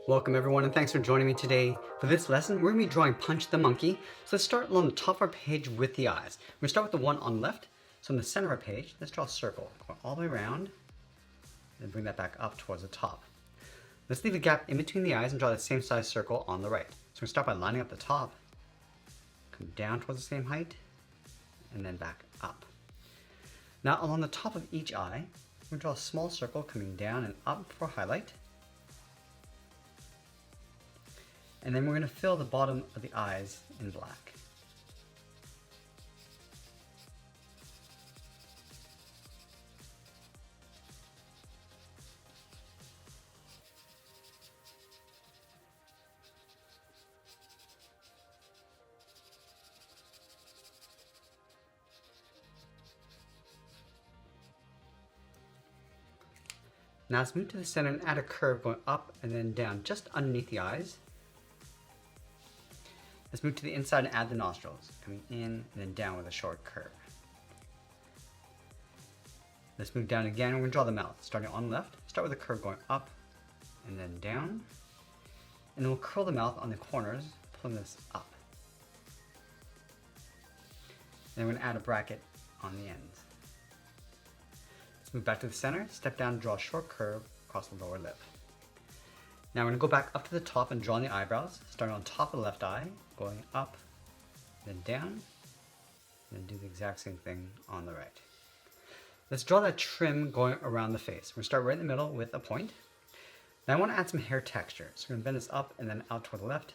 Welcome everyone and thanks for joining me today. For this lesson, we're going to be drawing Punch the Monkey. So let's start along the top of our page with the eyes. We're going to start with the one on the left. So in the center of our page, let's draw a circle. Go all the way around and bring that back up towards the top. Let's leave a gap in between the eyes and draw that same size circle on the right. So we're going to start by lining up the top, come down towards the same height, and then back up. Now along the top of each eye, we're going to draw a small circle coming down and up for highlight. And then we're going to fill the bottom of the eyes in black. Now let's move to the center and add a curve going up and then down just underneath the eyes. Let's move to the inside and add the nostrils, coming in and then down with a short curve. Let's move down again and we're going to draw the mouth. Starting on the left, start with a curve going up and then down. And then we'll curl the mouth on the corners, pulling this up. Then we're going to add a bracket on the ends. Let's move back to the center, step down and draw a short curve across the lower lip. Now we're going to go back up to the top and draw in the eyebrows, starting on top of the left eye, going up, then down, and then do the exact same thing on the right. Let's draw that trim going around the face. We're going to start right in the middle with a point. Now I want to add some hair texture, so we're going to bend this up and then out toward the left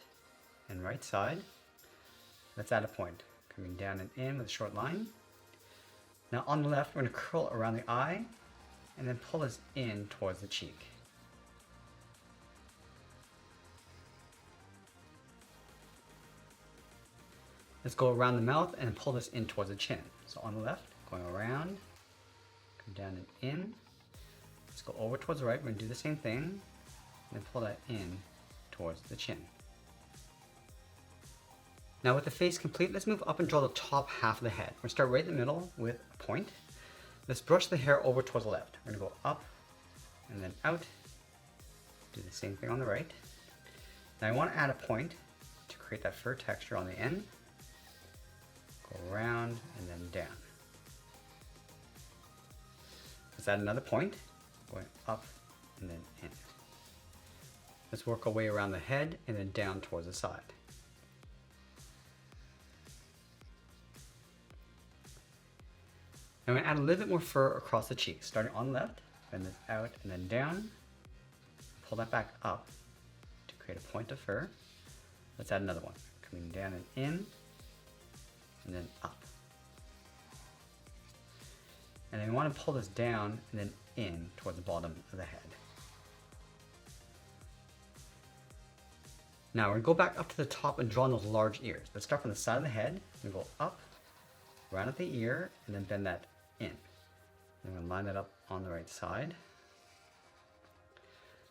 and right side. Let's add a point, coming down and in with a short line. Now on the left, we're going to curl around the eye and then pull this in towards the cheek. Let's go around the mouth and pull this in towards the chin. So on the left, going around, come down and in. Let's go over towards the right, we're going to do the same thing, and then pull that in towards the chin. Now with the face complete, let's move up and draw the top half of the head. We're going to start right in the middle with a point. Let's brush the hair over towards the left. We're going to go up and then out. Do the same thing on the right. Now I want to add a point to create that fur texture on the end. Go around and then down. Let's add another point, going up and then in. Let's work our way around the head and then down towards the side. I'm going to add a little bit more fur across the cheeks, starting on the left, bend this out and then down. Pull that back up to create a point of fur. Let's add another one, coming down and in, and then up. And then we want to pull this down and then in towards the bottom of the head. Now we're going to go back up to the top and draw in those large ears. Let's start from the side of the head and go up, round at the ear, and then bend that in. I'm going to line that up on the right side.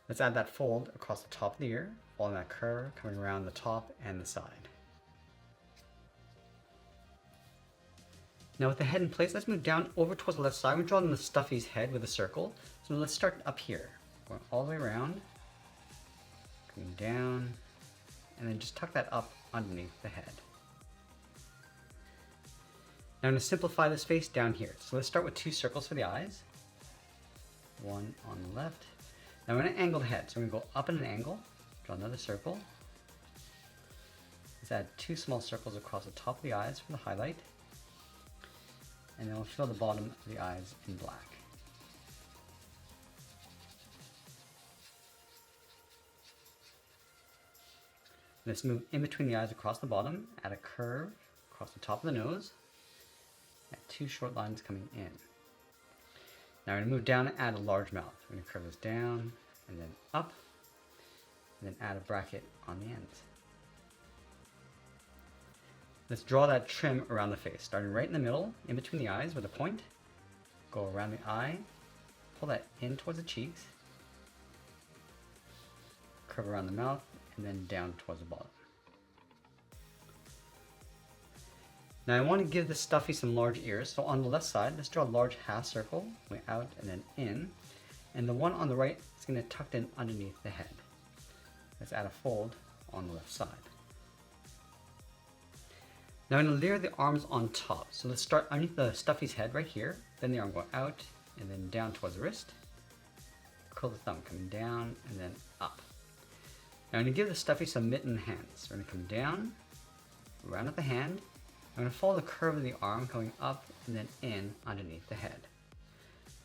Let's add that fold across the top of the ear, following that curve, coming around the top and the side. Now with the head in place, let's move down over towards the left side. We're drawing the Stuffy's head with a circle. So let's start up here, going all the way around, coming down, and then just tuck that up underneath the head. Now I'm going to simplify this face down here. So let's start with two circles for the eyes. One on the left. Now we're going to angle the head. So we're going to go up at an angle, draw another circle. Let's add two small circles across the top of the eyes for the highlight. And then we'll fill the bottom of the eyes in black. Let's move in between the eyes across the bottom, add a curve across the top of the nose. Add two short lines coming in. Now we're going to move down and add a large mouth. We're going to curve this down and then up, and then add a bracket on the ends. Let's draw that trim around the face, starting right in the middle, in between the eyes with a point. Go around the eye, pull that in towards the cheeks, curve around the mouth, and then down towards the bottom. Now I want to give the Stuffy some large ears, so on the left side, let's draw a large half circle, way out and then in, and the one on the right is going to tuck in underneath the head. Let's add a fold on the left side. Now I'm going to layer the arms on top. So let's start underneath the Stuffy's head right here. Then the arm going out and then down towards the wrist. Curl the thumb coming down and then up. Now I'm going to give the Stuffy some mitten hands. We're going to come down, round up the hand. I'm going to follow the curve of the arm going up and then in underneath the head.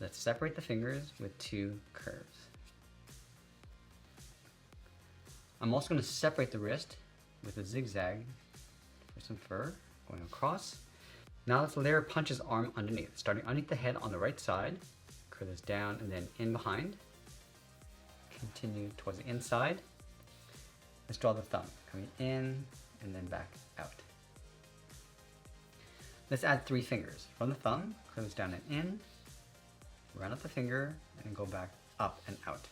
Let's separate the fingers with 2 curves. I'm also going to separate the wrist with a zigzag for some fur going across. Now let's layer Punch's arm underneath, starting underneath the head on the right side. Curl this down and then in behind. Continue towards the inside. Let's draw the thumb, coming in and then back out. Let's add 3 fingers. From the thumb, curl this down and in, round up the finger, and go back up and out.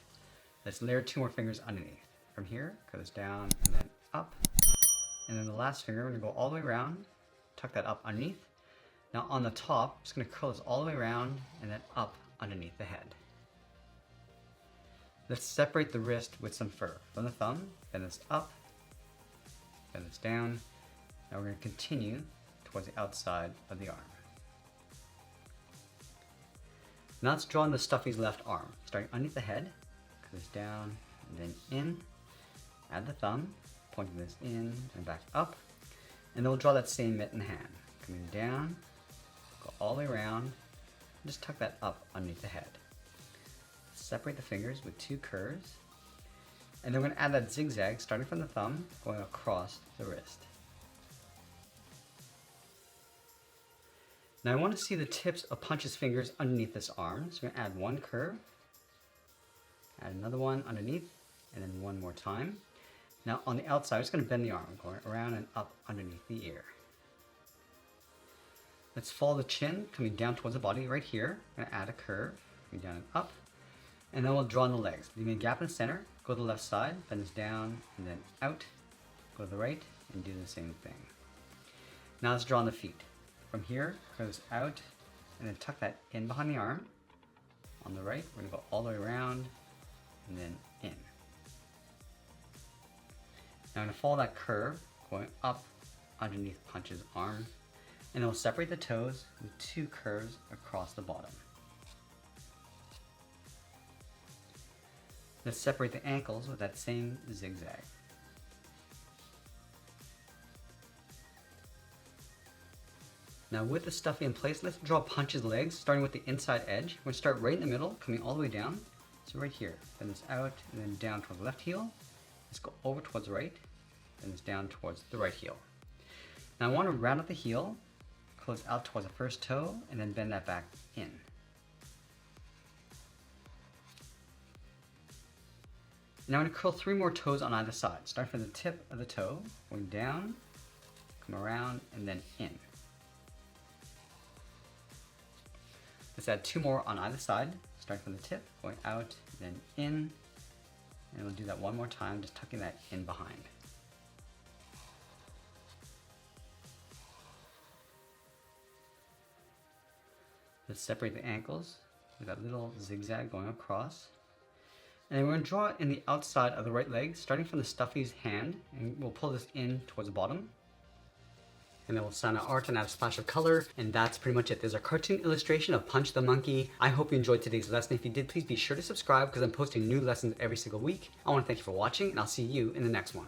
Let's layer 2 more fingers underneath. From here, curl this down and then up. And then the last finger, we're going to go all the way around, tuck that up underneath. Now on the top, I'm just going to curl this all the way around and then up underneath the head. Let's separate the wrist with some fur. From the thumb, bend this up, bend this down. Now we're going to continue towards the outside of the arm. Now let's draw on the Stuffy's left arm. Starting underneath the head, curl this down and then in. Add the thumb, pointing this in and back up. And then we'll draw that same mitten hand. Coming down, go all the way around, and just tuck that up underneath the head. Separate the fingers with 2 curves. And then we're going to add that zigzag starting from the thumb, going across the wrist. Now I want to see the tips of Punch's fingers underneath this arm. So we're going to add 1 curve, add another one underneath, and then 1 more time. Now on the outside, I'm just going to bend the arm, going around and up underneath the ear. Let's follow the chin, coming down towards the body right here. I'm going to add a curve, coming down and up. And then we'll draw on the legs. Leaving a gap in the center, go to the left side, bend this down, and then out. Go to the right, and do the same thing. Now let's draw on the feet. From here, curl this out, and then tuck that in behind the arm. On the right, we're going to go all the way around, and then in. Now I'm going to follow that curve, going up underneath Punch's arm, and then we'll separate the toes with 2 curves across the bottom. Let's separate the ankles with that same zigzag. Now with the Stuffy in place, let's draw Punch's legs, starting with the inside edge. We're going to start right in the middle, coming all the way down. So right here, bend this out and then down towards the left heel. Let's go over towards the right, bend this down towards the right heel. Now I want to round up the heel, close out towards the first toe, and then bend that back in. Now I'm going to curl 3 more toes on either side. Start from the tip of the toe, going down, come around, and then in. Let's add 2 more on either side. Start from the tip, going out, then in. And we'll do that 1 more time, just tucking that in behind. Let's separate the ankles with that little zigzag going across. And then we're going to draw in the outside of the right leg, starting from the Stuffy's hand, and we'll pull this in towards the bottom. And then we'll sign our art and add a splash of color, and that's pretty much it. There's a cartoon illustration of Punch the Monkey. I hope you enjoyed today's lesson. If you did, please be sure to subscribe because I'm posting new lessons every single week. I want to thank you for watching, and I'll see you in the next one.